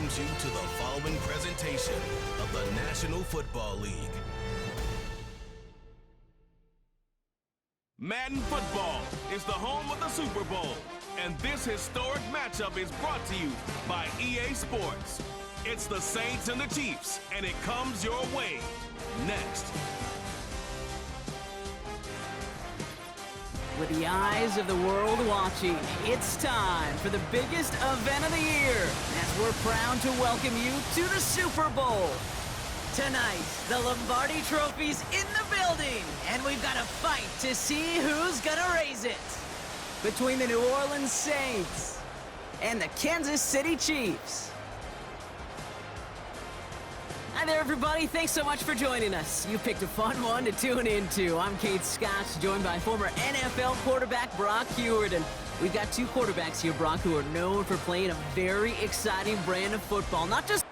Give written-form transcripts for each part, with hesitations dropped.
welcomes you to the following presentation of the National Football League. Madden Football is the home of the Super Bowl, and this historic matchup is brought to you by EA Sports. It's the Saints and the Chiefs, and it comes your way next. With the eyes of the world watching, it's time for the biggest event of the year, as we're proud to welcome you to the Super Bowl. Tonight, the Lombardi Trophy's in the building, and we've got a fight to see who's gonna raise it. Between the New Orleans Saints and the Kansas City Chiefs. Hi there, everybody. Thanks so much for joining us. You picked a fun one to tune into. I'm Kate Scott, joined by former NFL quarterback Brock Huard. And we've got two quarterbacks here, Brock, who are known for playing a very exciting brand of football. Not just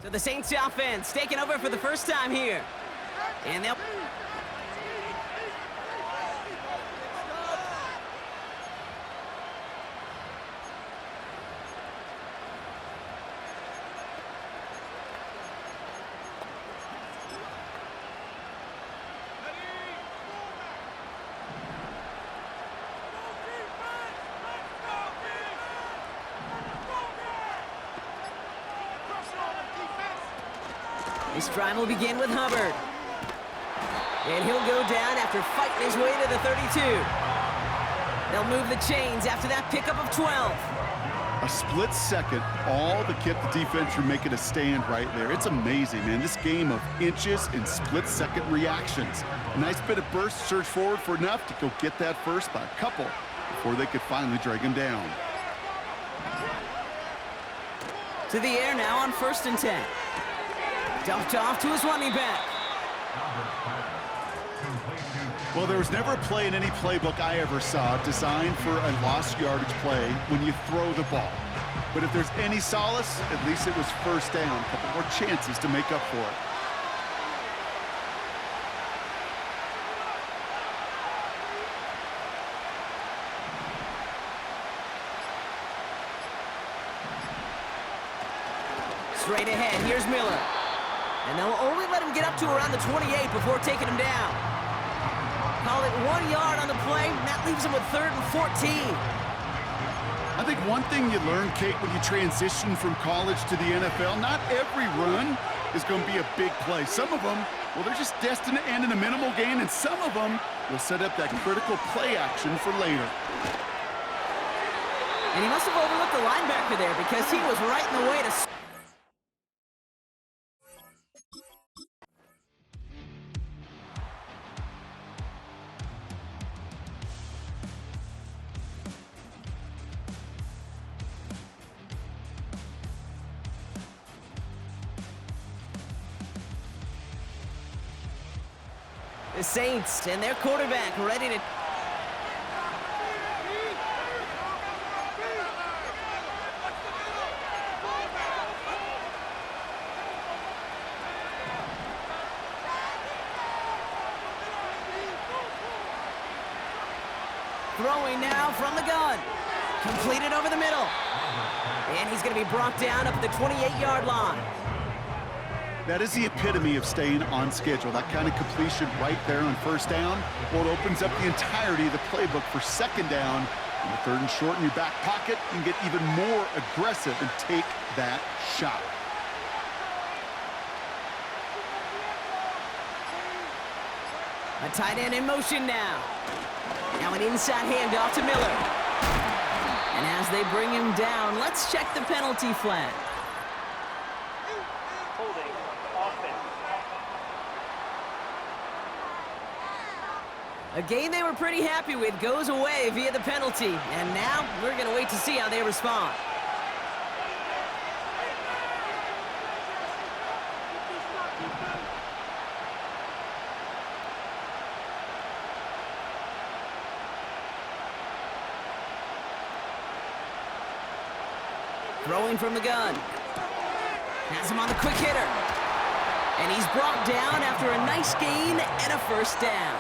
so the Saints offense taking over for the first time here. And they'll... This drive will begin with Hubbard. And he'll go down after fighting his way to the 32. They'll move the chains after that pickup of 12. A split second, all that kept the defense from making a stand right there. It's amazing, man. This game of inches and split-second reactions. A nice bit of burst, surge forward for enough to go get that first by a couple before they could finally drag him down. To the air now on 1st and 10. Dumped off to his running back. Well, there was never a play in any playbook I ever saw designed for a lost yardage play when you throw the ball. But if there's any solace, at least it was first down. A couple more chances to make up for it. Straight ahead, here's Miller. And they'll only let him get up to around the 28 before taking him down. Call it 1 yard on the play, and that leaves him with 3rd and 14. I think one thing you learn, Kate, when you transition from college to the NFL, not every run is going to be a big play. Some of them, well, they're just destined to end in a minimal gain, and some of them will set up that critical play action for later. And he must have overlooked the linebacker there because he was right in the way to... The Saints and their quarterback ready to... Throwing now from the gun. Completed over the middle. And he's going to be brought down up at the 28-yard line. That is the epitome of staying on schedule. That kind of completion right there on first down. Well, it opens up the entirety of the playbook for second down. On the 3rd and short in your back pocket, you can get even more aggressive and take that shot. A tight end in motion now. Now an inside handoff to Miller. And as they bring him down, let's check the penalty flag. A game they were pretty happy with goes away via the penalty. And now we're going to wait to see how they respond. Throwing from the gun. Has him on the quick hitter. And he's brought down after a nice gain and a first down.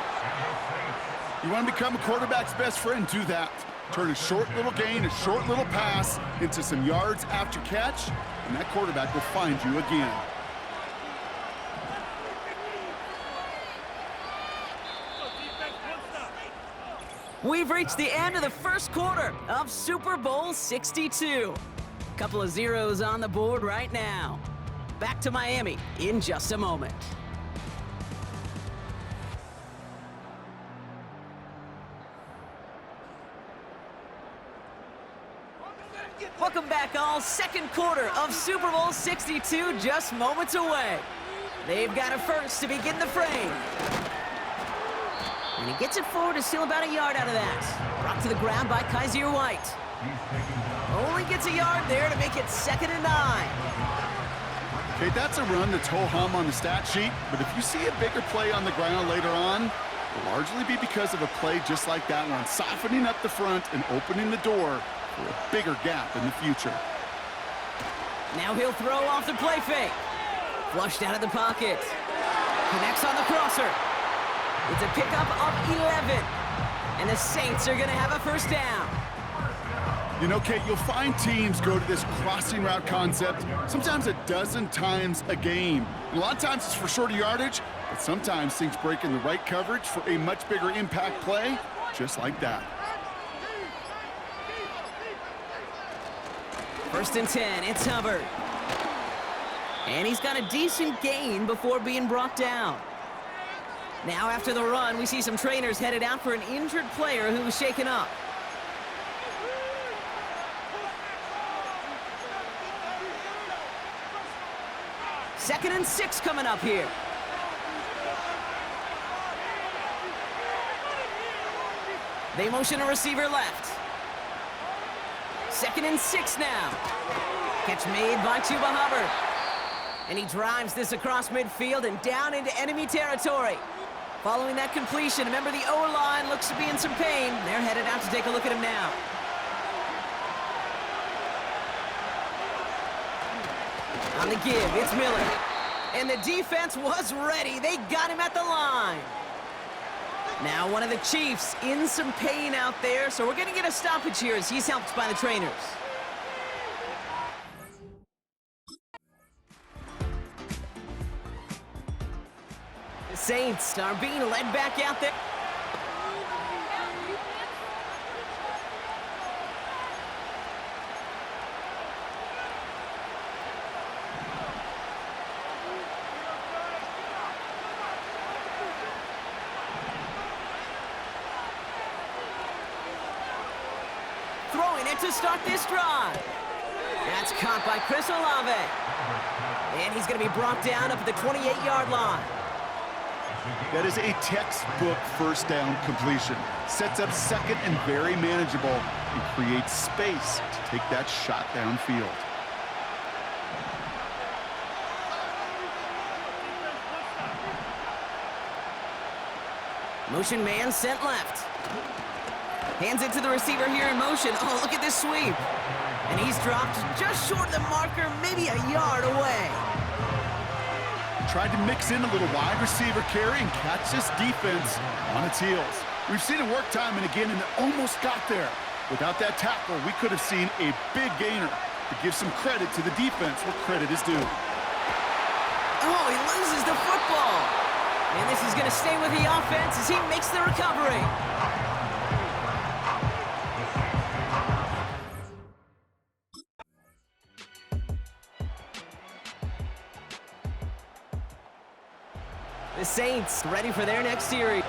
You want to become a quarterback's best friend, do that. Turn a short little gain, a short little pass into some yards after catch, and that quarterback will find you again. We've reached the end of the first quarter of Super Bowl 62. Couple of zeros on the board right now. Back to Miami in just a moment. Welcome back, all. Second quarter of Super Bowl 62 just moments away. They've got a first to begin the frame. And he gets it forward to steal about a yard out of that. Brought to the ground by Kaiser White. Only gets a yard there to make it 2nd and 9. Okay, that's a run that's ho-hum on the stat sheet, but if you see a bigger play on the ground later on, it'll largely be because of a play just like that one, softening up the front and opening the door for a bigger gap in the future. Now he'll throw off the play fake. Flushed out of the pocket. Connects on the crosser. It's a pickup of 11. And the Saints are going to have a first down. You know, Kate, you'll find teams go to this crossing route concept sometimes a dozen times a game. And a lot of times it's for shorter yardage, but sometimes things break in the right coverage for a much bigger impact play, just like that. 1st and 10, it's Hubbard. And he's got a decent gain before being brought down. Now after the run, we see some trainers headed out for an injured player who was shaken up. Second and 6 coming up here. They motion a receiver left. Second and 6 now. Catch made by Chuba Hubbard. And he drives this across midfield and down into enemy territory. Following that completion, remember the O-line looks to be in some pain. They're headed out to take a look at him now. On the give, it's Miller. And the defense was ready. They got him at the line. Now one of the Chiefs in some pain out there, so we're going to get a stoppage here as he's helped by the trainers. The Saints are being led back out there. Throwing it to start this drive. That's caught by Chris Olave. And he's going to be brought down up at the 28-yard line. That is a textbook first down completion. Sets up second and very manageable and creates space to take that shot downfield. Motion man sent left. Hands it to the receiver here in motion. Oh, look at this sweep. And he's dropped just short of the marker, maybe a yard away. Tried to mix in a little wide receiver carry and catch this defense on its heels. We've seen it work time and again, and it almost got there. Without that tackle, we could have seen a big gainer. To give some credit to the defense where credit is due. Oh, he loses the football. And this is going to stay with the offense as he makes the recovery. The Saints ready for their next series.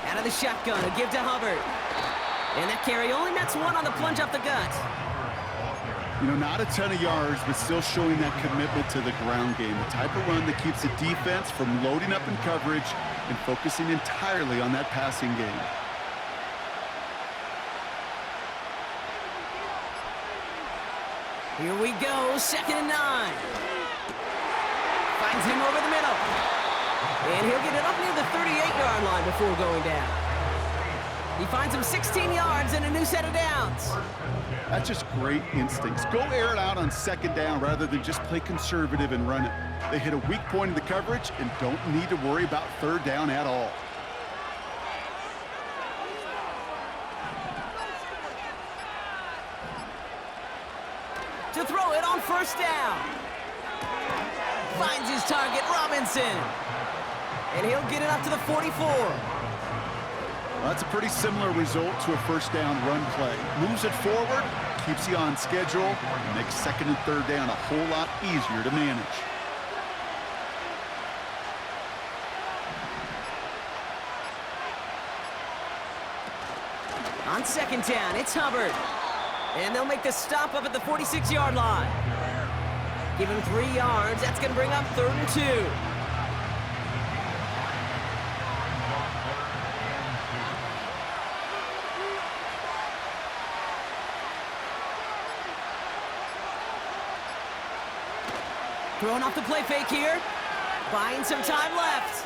Out of the shotgun, a give to Hubbard. And that carry only nets one on the plunge up the gut. You know, not a ton of yards, but still showing that commitment to the ground game. The type of run that keeps the defense from loading up in coverage and focusing entirely on that passing game. Here we go, 2nd and 9. Finds him over the middle. And he'll get it up near the 38-yard line before going down. He finds him 16 yards and a new set of downs. That's just great instincts. Go air it out on 2nd down rather than just play conservative and run it. They hit a weak point in the coverage and don't need to worry about 3rd down at all. To throw it on 1st down. Finds his target, Robinson. And he'll get it up to the 44. Well, that's a pretty similar result to a 1st down run play. Moves it forward, keeps you on schedule, and makes 2nd and 3rd down a whole lot easier to manage. On 2nd down, it's Hubbard. And they'll make the stop up at the 46-yard line. Give him 3 yards. That's going to bring up 3rd and 2. Throwing off the play fake here. Buying some time left.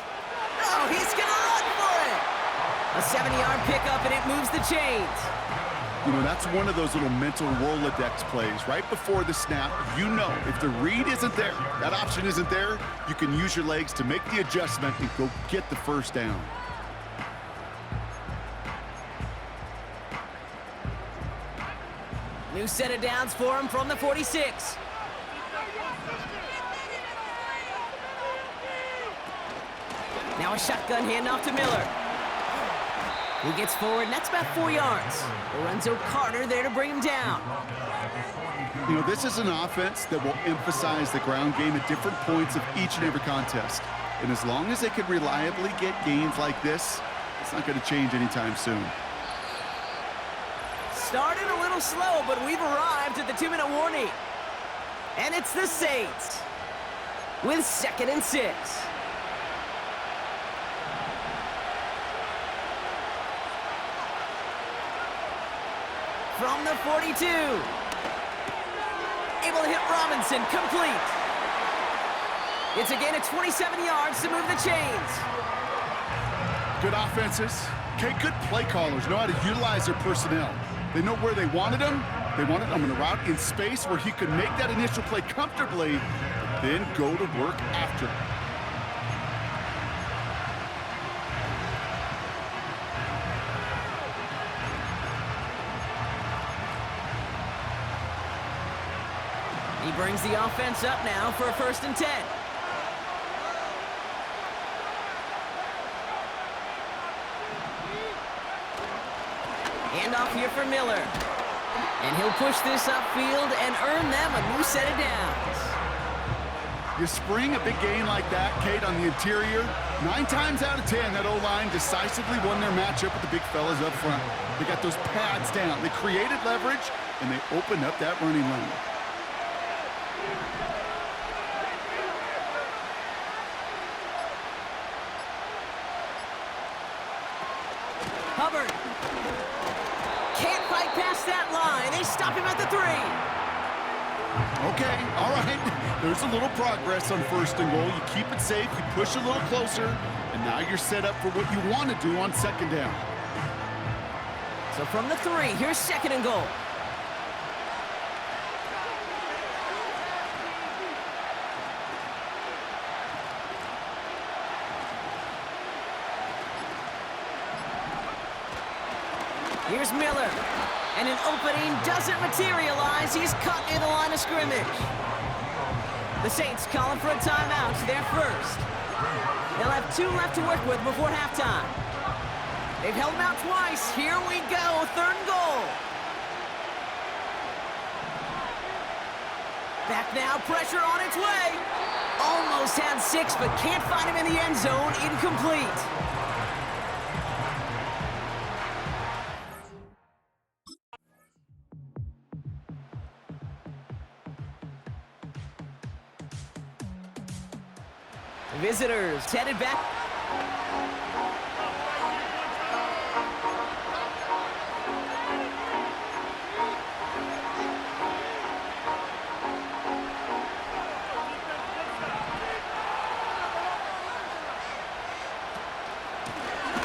Oh, he's going to run for it. A 70-yard pickup, and it moves the chains. You know, that's one of those little mental Rolodex plays. Right before the snap, you know if the read isn't there, that option isn't there, you can use your legs to make the adjustment and go get the 1st down. New set of downs for him from the 46. Now a shotgun handoff to Miller. He gets forward, and that's about 4 yards. Lorenzo Carter there to bring him down. You know, this is an offense that will emphasize the ground game at different points of each and every contest. And as long as they can reliably get gains like this, it's not going to change anytime soon. Started a little slow, but we've arrived at the 2-minute warning. And it's the Saints with 2nd and 6. From the 42. Able to hit Robinson, complete. It's a gain of 27 yards to move the chains. Good offenses. Okay, good play callers know how to utilize their personnel. They know where they wanted him. They wanted him in a route in space where he could make that initial play comfortably, but then go to work after. He brings the offense up now for a 1st and 10. Hand off here for Miller. And he'll push this upfield and earn them a new set of downs. You spring a big gain like that, Kate, on the interior, 9 times out of 10, that O-line decisively won their matchup with the big fellas up front. They got those pads down. They created leverage, and they opened up that running lane. Hubbard. Can't fight past that line. They stop him at the 3. Okay, all right. There's a little progress on 1st and goal. You keep it safe, you push a little closer, and now you're set up for what you want to do on 2nd down. So from the 3, here's 2nd and goal. Here's Miller. And an opening doesn't materialize. He's cut near the line of scrimmage. The Saints calling for a timeout. They're first. They'll have 2 left to work with before halftime. They've held him out twice. Here we go. 3rd and goal. Back now. Pressure on its way. Almost had 6, but can't find him in the end zone. Incomplete. Visitors headed back.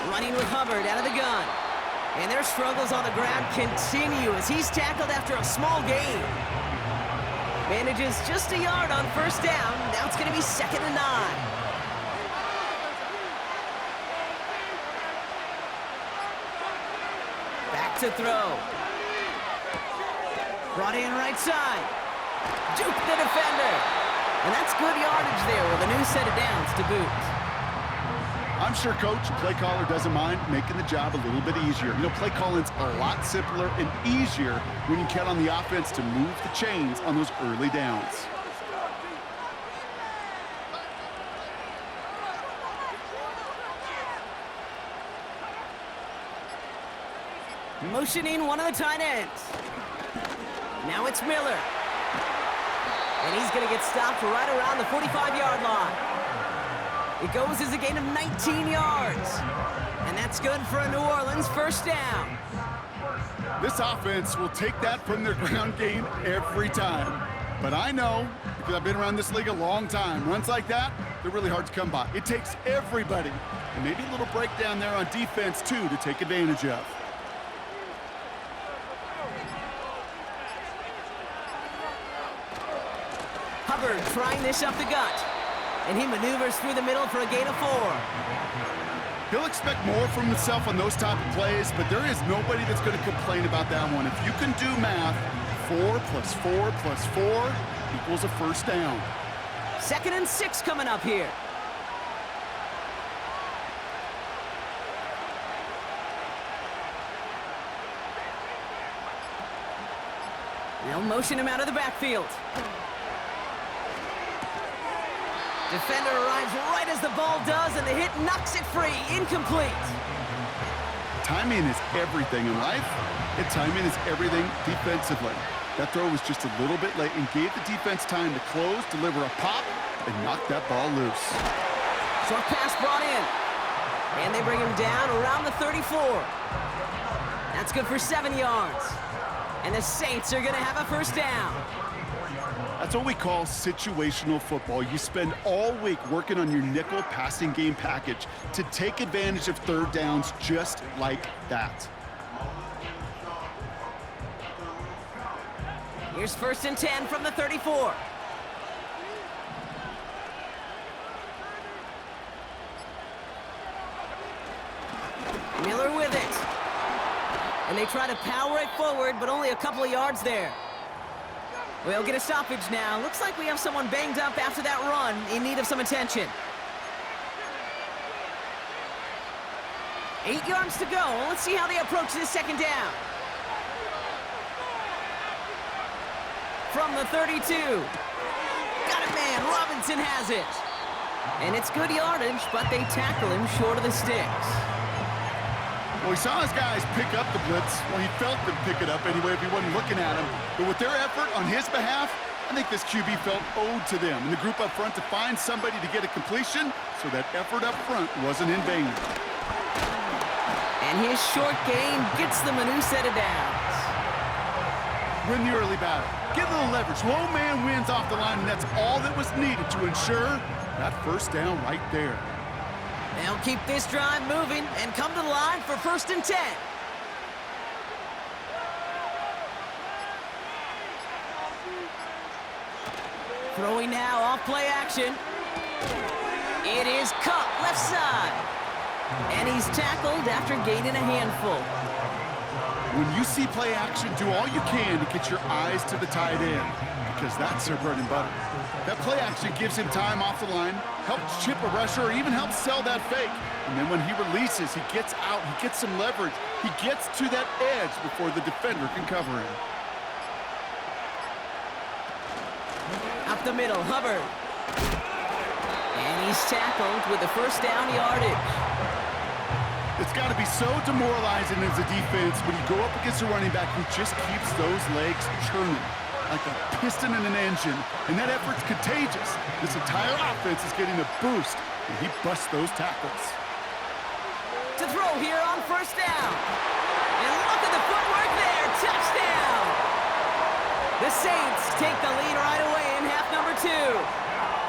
Running with Hubbard out of the gun. And their struggles on the ground continue as he's tackled after a small gain. Manages just a yard on 1st down. Now it's going to be 2nd and 9. To throw. Brought in right side. Juke the defender. And that's good yardage there with a new set of downs to boot. I'm sure Coach, play caller, doesn't mind making the job a little bit easier. You know, play calling's a lot simpler and easier when you count on the offense to move the chains on those early downs. Motioning one of the tight ends. Now it's Miller. And he's going to get stopped right around the 45-yard line. It goes as a gain of 19 yards. And that's good for a New Orleans 1st down. This offense will take that from their ground game every time. But I know, because I've been around this league a long time, runs like that, they're really hard to come by. It takes everybody. And maybe a little breakdown there on defense, too, to take advantage of. Hubbard trying this up the gut. And he maneuvers through the middle for a gain of 4. He'll expect more from himself on those type of plays, but there is nobody that's going to complain about that one. If you can do math, 4 plus 4 plus 4 equals a 1st down. 2nd and 6 coming up here. They'll motion him out of the backfield. Defender arrives right as the ball does, and the hit knocks it free. Incomplete. Timing is everything in life, and timing is everything defensively. That throw was just a little bit late and gave the defense time to close, deliver a pop, and knock that ball loose. Short pass brought in. And they bring him down around the 34. That's good for 7 yards. And the Saints are going to have a first down. That's what we call situational football. You spend all week working on your nickel passing game package to take advantage of third downs just like that. Here's 1st and 10 from the 34. Miller with it. And they try to power it forward, but only a couple of yards there. We'll get a stoppage now. Looks like we have someone banged up after that run, in need of some attention. 8 yards to go. Let's see how they approach this second down. From the 32. Got it, man. Robinson has it. And it's good yardage, but they tackle him short of the sticks. Well, he saw his guys pick up the blitz. Well, he felt them pick it up anyway if he wasn't looking at him. But with their effort on his behalf, I think this QB felt owed to them and the group up front to find somebody to get a completion, so that effort up front wasn't in vain. And his short gain gets them a new set of downs. Win the early battle. Get a little leverage. Low man wins off the line, and that's all that was needed to ensure that first down right there. They'll keep this drive moving and come to the line for 1st and 10. Throwing now off play action. It is Cup left side. And he's tackled after gaining a handful. When you see play action, do all you can to get your eyes to the tight end, because that's their bread and butter. That play action gives him time off the line, helps chip a rusher, or even helps sell that fake. And then when he releases, he gets out, he gets some leverage. He gets to that edge before the defender can cover him. Up the middle, Hubbard. And he's tackled with the first down yardage. It's got to be so demoralizing as a defense when you go up against a running back who just keeps those legs churning like a piston in an engine, and that effort's contagious. This entire offense is getting a boost, and he busts those tackles. To throw here on 1st down. And look at the footwork there. Touchdown! The Saints take the lead right away in half number 2.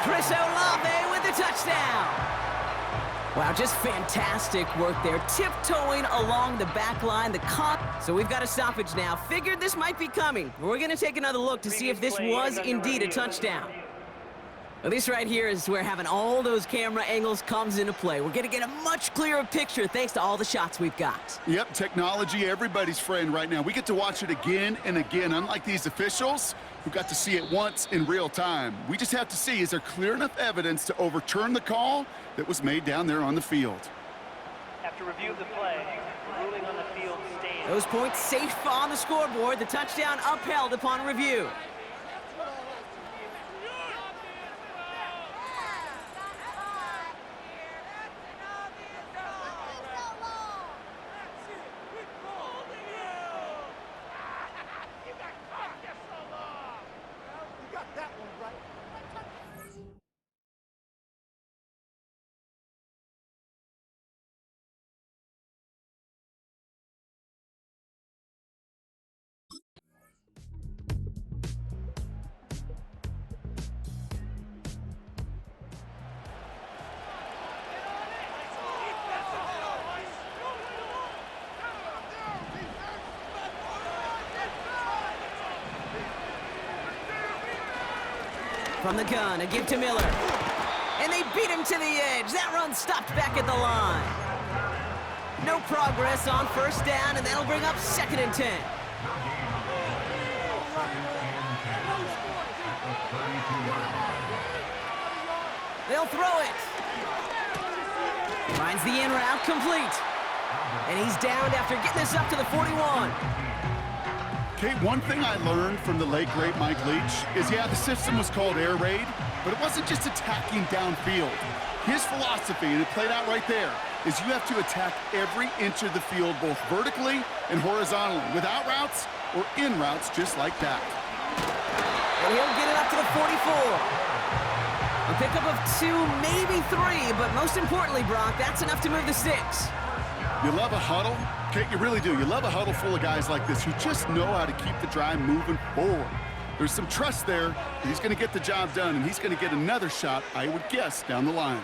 Chris Olave with the touchdown. Wow, just fantastic work there. Tiptoeing along the back line, the caught. So we've got a stoppage now. Figured this might be coming. We're going to take another look to see if this was indeed a touchdown. Well, this right here is where having all those camera angles comes into play. We're going to get a much clearer picture thanks to all the shots we've got. Yep, technology, everybody's friend right now. We get to watch it again and again, unlike these officials who got to see it once in real time. We just have to see, is there clear enough evidence to overturn the call that was made down there on the field? After review of the play, the ruling on the field stands. Those points safe on the scoreboard. The touchdown upheld upon review. From the gun, a give to Miller. And they beat him to the edge. That run stopped back at the line. No progress on 1st down, and that'll bring up 2nd and 10. They'll throw it. Finds the in route complete. And he's downed after getting this up to the 41. Kate, one thing I learned from the late, great Mike Leach is, yeah, the system was called air raid, but it wasn't just attacking downfield. His philosophy, and it played out right there, is you have to attack every inch of the field, both vertically and horizontally, without routes or in routes, just like that. And he'll get it up to the 44. A pickup of 2, maybe 3, but most importantly, Brock, that's enough to move the sticks. You love a huddle? Kate, you really do. You love a huddle full of guys like this who just know how to keep the drive moving forward. There's some trust there. He's going to get the job done, and he's going to get another shot, I would guess, down the line.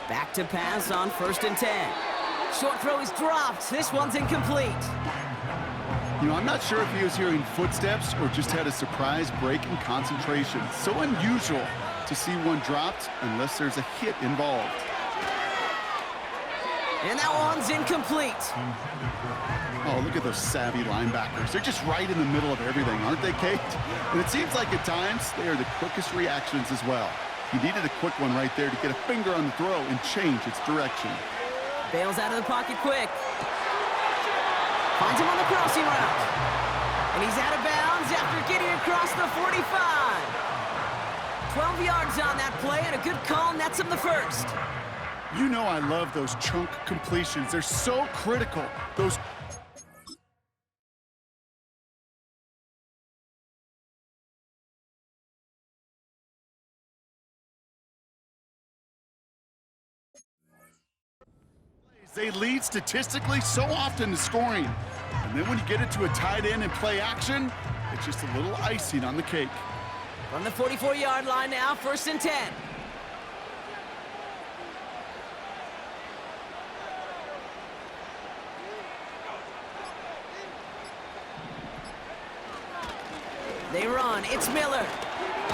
Back to pass on 1st and 10. Short throw is dropped. This one's incomplete. You know, I'm not sure if he was hearing footsteps or just had a surprise break in concentration. So unusual to see one dropped unless there's a hit involved. And that one's incomplete. Oh, look at those savvy linebackers. They're just right in the middle of everything, aren't they, Kate? And it seems like at times they are the quickest reactions as well. He needed a quick one right there to get a finger on the throw and change its direction. Bails out of the pocket quick. Finds him on the crossing route. And he's out of bounds after getting across the 45. 12 yards on that play, and a good call nets him the first. You know I love those chunk completions. They're so critical. Those they lead statistically so often to scoring. And then when you get it to a tight end and play action, it's just a little icing on the cake. From the 44-yard line now, 1st and 10. They run. It's Miller.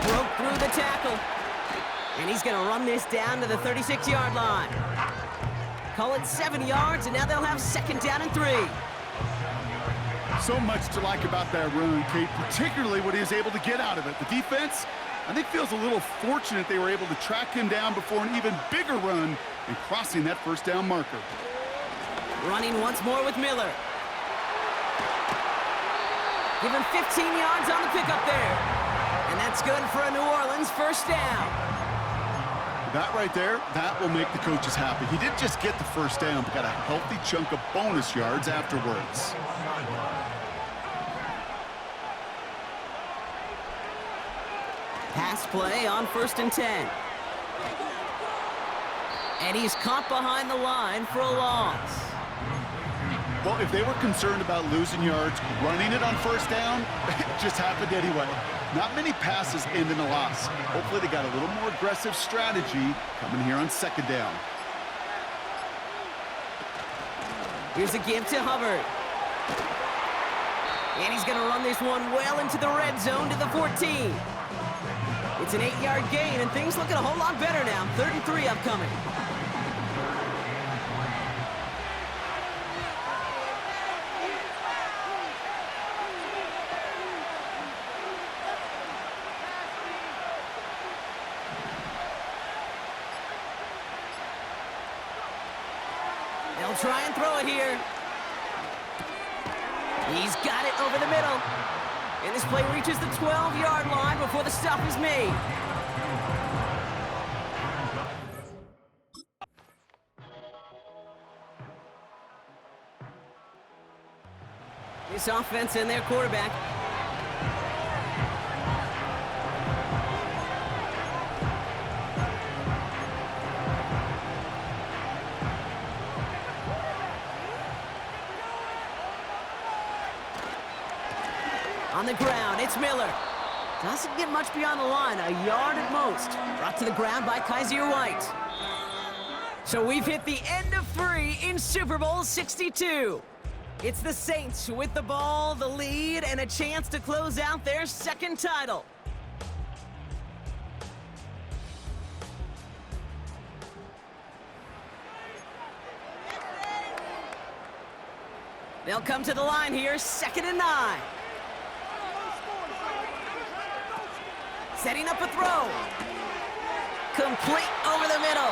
Broke through the tackle. And he's going to run this down to the 36-yard line. Call it 7 yards, and now they'll have 2nd down and 3. So much to like about that run, Kate, particularly what he was able to get out of it. The defense, I think, feels a little fortunate they were able to track him down before an even bigger run and crossing that 1st down marker. Running once more with Miller. Give him 15 yards on the pickup there. And that's good for a New Orleans 1st down. That right there, that will make the coaches happy. He didn't just get the 1st down, but got a healthy chunk of bonus yards afterwards. Pass play on 1st and 10. And he's caught behind the line for a loss. Well, if they were concerned about losing yards, running it on 1st down, it just happened anyway. Not many passes end in a loss. Hopefully they got a little more aggressive strategy coming here on 2nd down. Here's a give to Hubbard. And he's going to run this one well into the red zone to the 14. It's an 8-yard gain, and things looking a whole lot better now. 3rd and 3 upcoming. They'll try and throw it here. He's got it over the middle. And this play reaches the 12-yard line before the stop is made. This offense and their quarterback. On the ground, it's Miller. Doesn't get much beyond the line, a yard at most. Brought to the ground by Kaiser White. So we've hit the end of 3 in Super Bowl 62. It's the Saints with the ball, the lead, and a chance to close out their 2nd title. They'll come to the line here, 2nd and 9. Setting up a throw. Complete over the middle.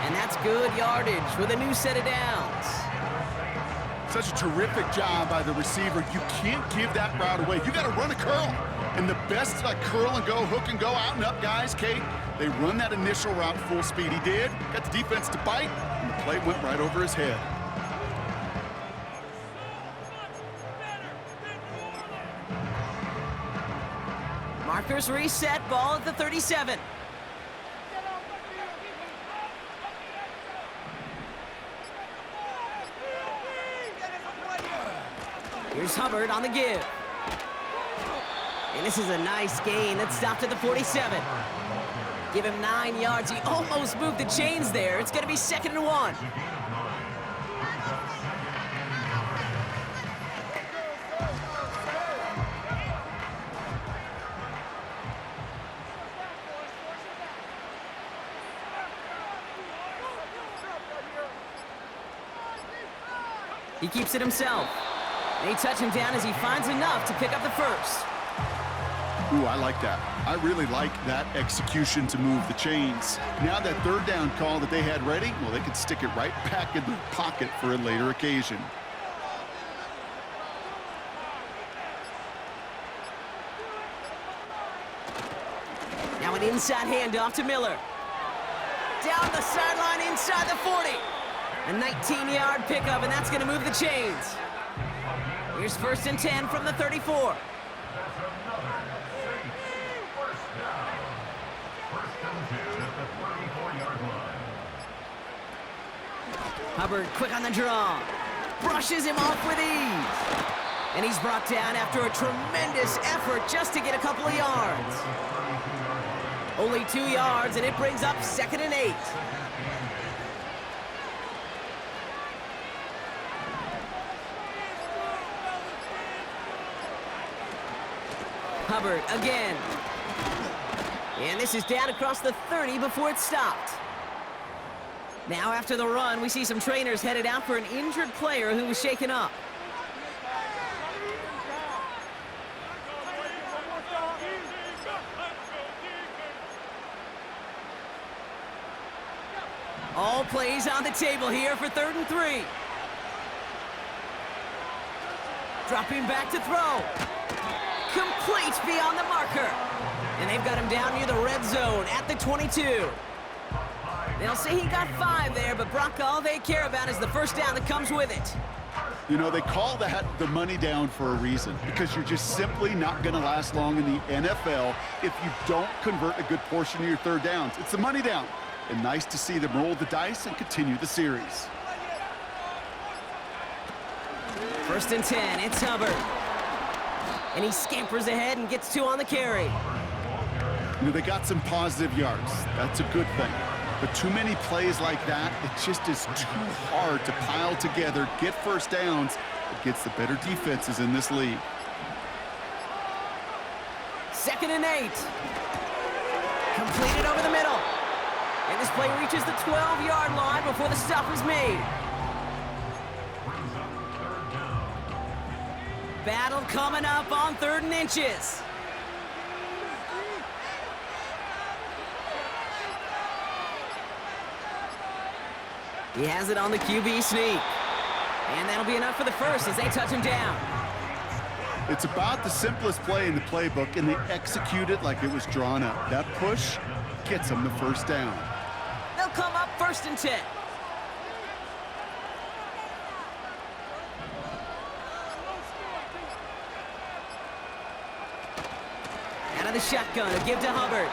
And that's good yardage with a new set of downs. Such a terrific job by the receiver. You can't give that route away. You got to run a curl. And the best curl and go, hook and go, out and up guys, Kate, they run that initial route full speed. He did, got the defense to bite, and the play went right over his head. Markers reset, ball at the 37. Here's Hubbard on the give. And this is a nice gain. That's stopped at the 47. Give him 9 yards. He almost moved the chains there. It's going to be 2nd and 1. He keeps it himself. They touch him down as he finds enough to pick up the first. Ooh, I like that. I really like that execution to move the chains. Now that 3rd down call that they had ready, well, they could stick it right back in their pocket for a later occasion. Now an inside handoff to Miller. Down the sideline inside the 40. A 19-yard pickup, and that's going to move the chains. Here's 1st and 10 from the 34. Hubbard quick on the draw. Brushes him off with ease. And he's brought down after a tremendous effort just to get a couple of yards. Only 2 yards, and it brings up 2nd and 8. Hubbard again. And this is down across the 30 before it's stopped. Now after the run, we see some trainers headed out for an injured player who was shaken up. All plays on the table here for 3rd and 3. Dropping back to throw. Complete beyond the marker. And they've got him down near the red zone at the 22. They'll say he got 5 there, but Brock, all they care about is the first down that comes with it. You know, they call that the money down for a reason, because you're just simply not going to last long in the NFL if you don't convert a good portion of your 3rd downs. It's the money down. And nice to see them roll the dice and continue the series. 1st and 10, it's Hubbard. And he scampers ahead and gets 2 on the carry. You know, they got some positive yards. That's a good thing. But too many plays like that, it just is too hard to pile together, get 1st downs against the better defenses in this league. 2nd and 8. Completed over the middle. And this play reaches the 12-yard line before the stop is made. Battle coming up on 3rd and inches. He has it on the QB sneak. And that'll be enough for the first as they touch him down. It's about the simplest play in the playbook, and they execute it like it was drawn up. That push gets them the 1st down. They'll come up 1st and 10. Out of the shotgun, a give to Hubbard.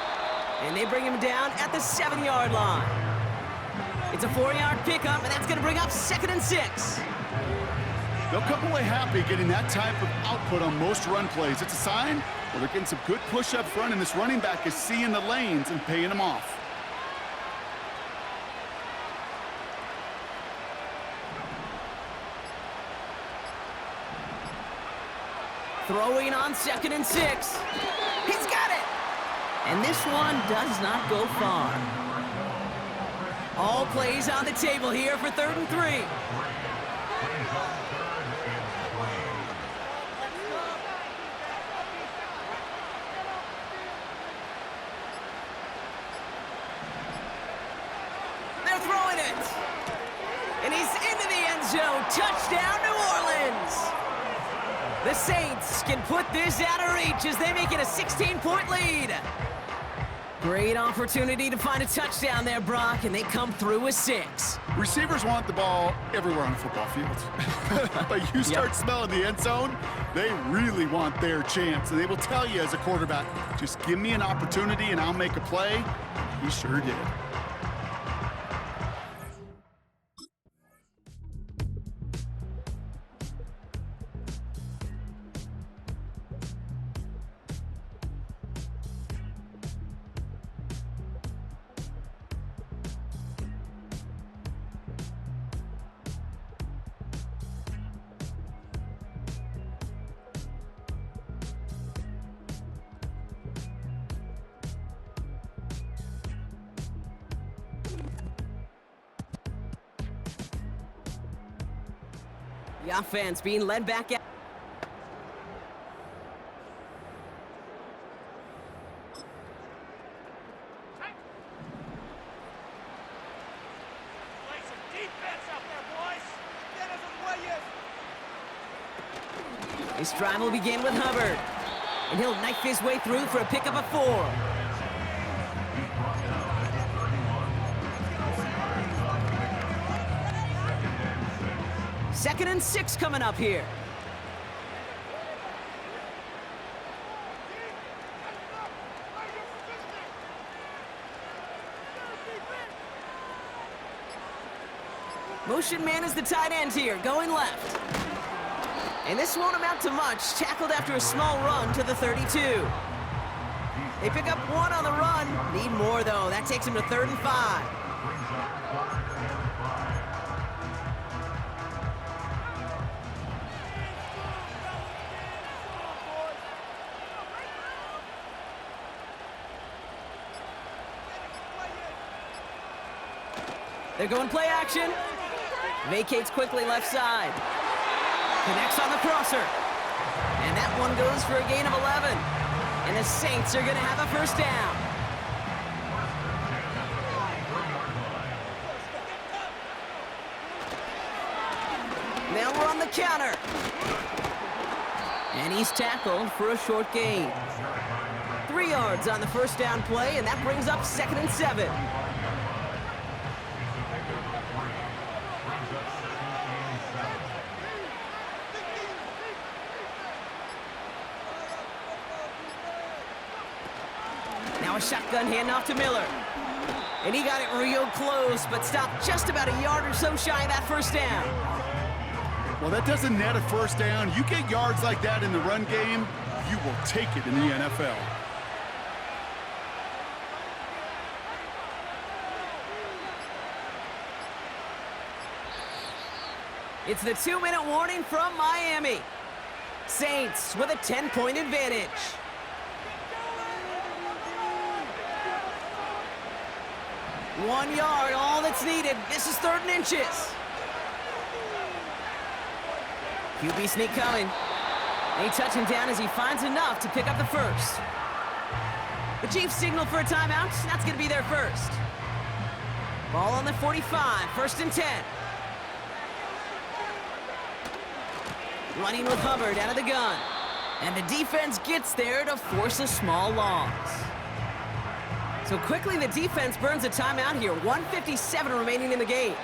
And they bring him down at the 7-yard line. It's a 4-yard pickup, and that's going to bring up 2nd and 6. They'll come away happy getting that type of output on most run plays. It's a sign, well, they're getting some good push up front, and this running back is seeing the lanes and paying them off. Throwing on 2nd and 6. He's got it! And this one does not go far. All plays on the table here for 3rd and 3. zone. Touchdown, New Orleans! The Saints can put this out of reach as they make it a 16-point lead. Great opportunity to find a touchdown there, Brock, and they come through with 6. Receivers want the ball everywhere on a football field. But you start smelling the end zone, they really want their chance. And they will tell you as a quarterback, just give me an opportunity and I'll make a play. He sure did. The offense being led back out. Play some defense out there, boys. This drive will begin with Hubbard. And he'll knife his way through for a pickup of 4. Second and 6 coming up here. Motion man is the tight end here, going left. And this won't amount to much. Tackled after a small run to the 32. They pick up 1 on the run. Need more, though. That takes him to 3rd and 5. They're going play action. Vacates quickly left side. Connects on the crosser. And that one goes for a gain of 11. And the Saints are going to have a first down. Now we're on the counter. And he's tackled for a short gain. 3 yards on the first down play, and that brings up 2nd and 7. Now a shotgun handoff to Miller. And he got it real close, but stopped just about a yard or so shy of that first down. Well, that doesn't net a first down. You get yards like that in the run game, you will take it in the NFL. It's the 2-minute warning from Miami. Saints with a 10-point advantage. 1 yard, all that's needed. This is 3rd and inches. QB sneak coming. They touch him down as he finds enough to pick up the first. The Chiefs signal for a timeout. That's going to be their first. Ball on the 45, 1st and 10. Running with Hubbard out of the gun. And the defense gets there to force a small loss. So quickly the defense burns a timeout here. 1:57 remaining in the game.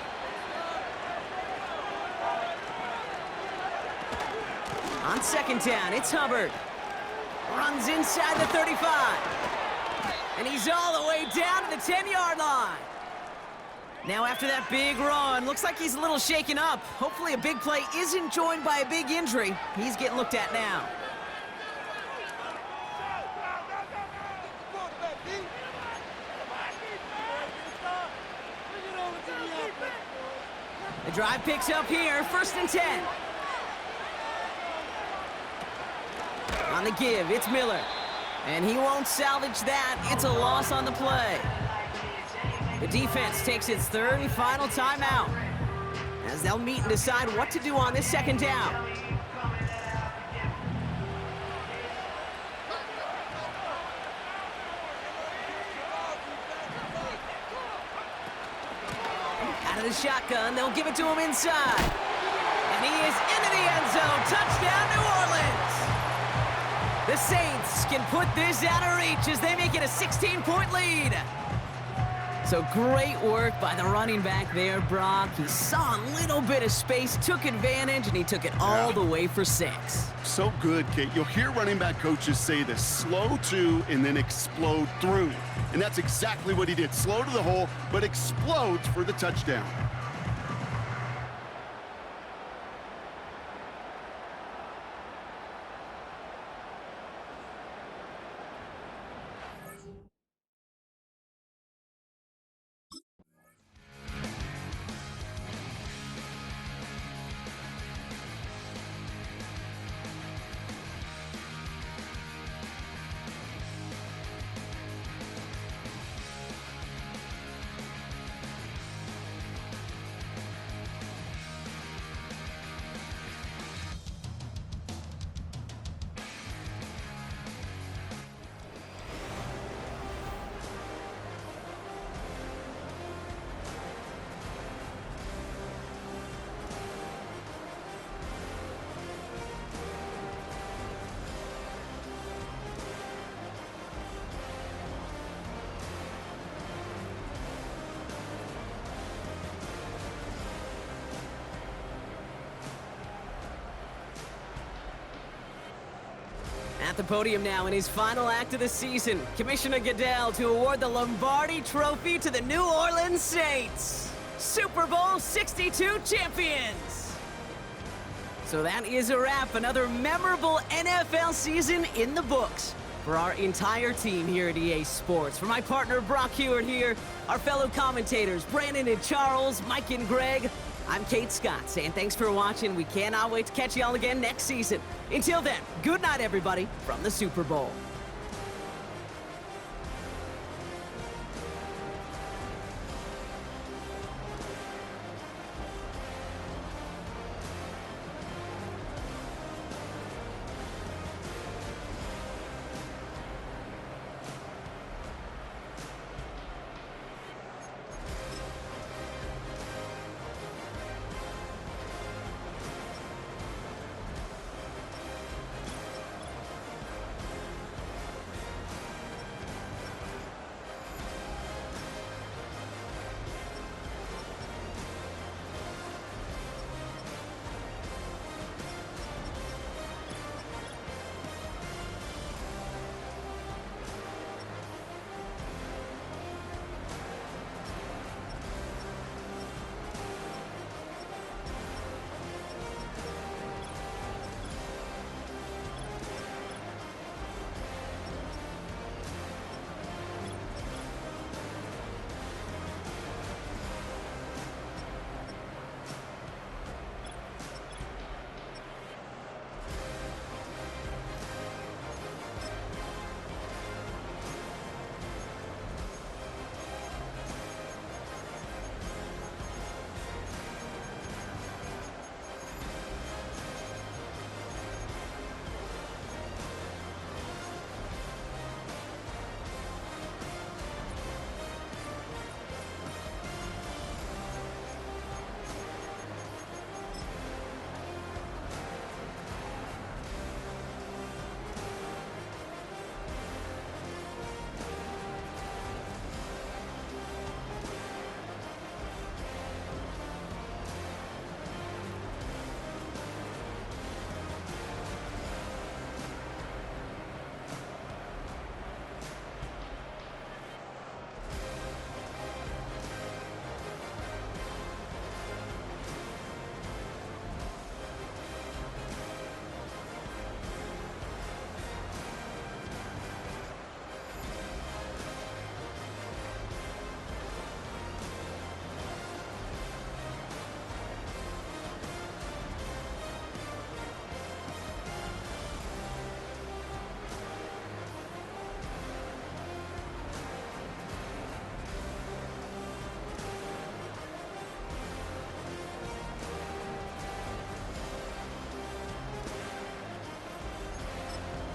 On 2nd down, it's Hubbard. Runs inside the 35. And he's all the way down to the 10-yard line. Now after that big run, looks like he's a little shaken up. Hopefully a big play isn't joined by a big injury. He's getting looked at now. The drive picks up here, 1st and 10. On the give, it's Miller. And he won't salvage that. It's a loss on the play. The defense takes its 3rd and final timeout as they'll meet and decide what to do on this 2nd down. Out of the shotgun, they'll give it to him inside. And he is into the end zone. Touchdown, New Orleans. The Saints can put this out of reach as they make it a 16-point lead. So great work by the running back there, Brock. He saw a little bit of space, took advantage, and he took it all the way for 6. So good, Kate. You'll hear running back coaches say this: slow to and then explode through. And that's exactly what he did. Slow to the hole, but explodes for the touchdown. At the podium now in his final act of the season, Commissioner Goodell to award the Lombardi Trophy to the New Orleans Saints, Super Bowl 62 champions. So that is a wrap. Another memorable NFL season in the books for our entire team here at EA Sports. For my partner Brock Hewitt here, our fellow commentators Brandon and Charles, Mike and Greg, I'm Kate Scott saying thanks for watching. We cannot wait to catch y'all again next season. Until then, good night, everybody, from the Super Bowl.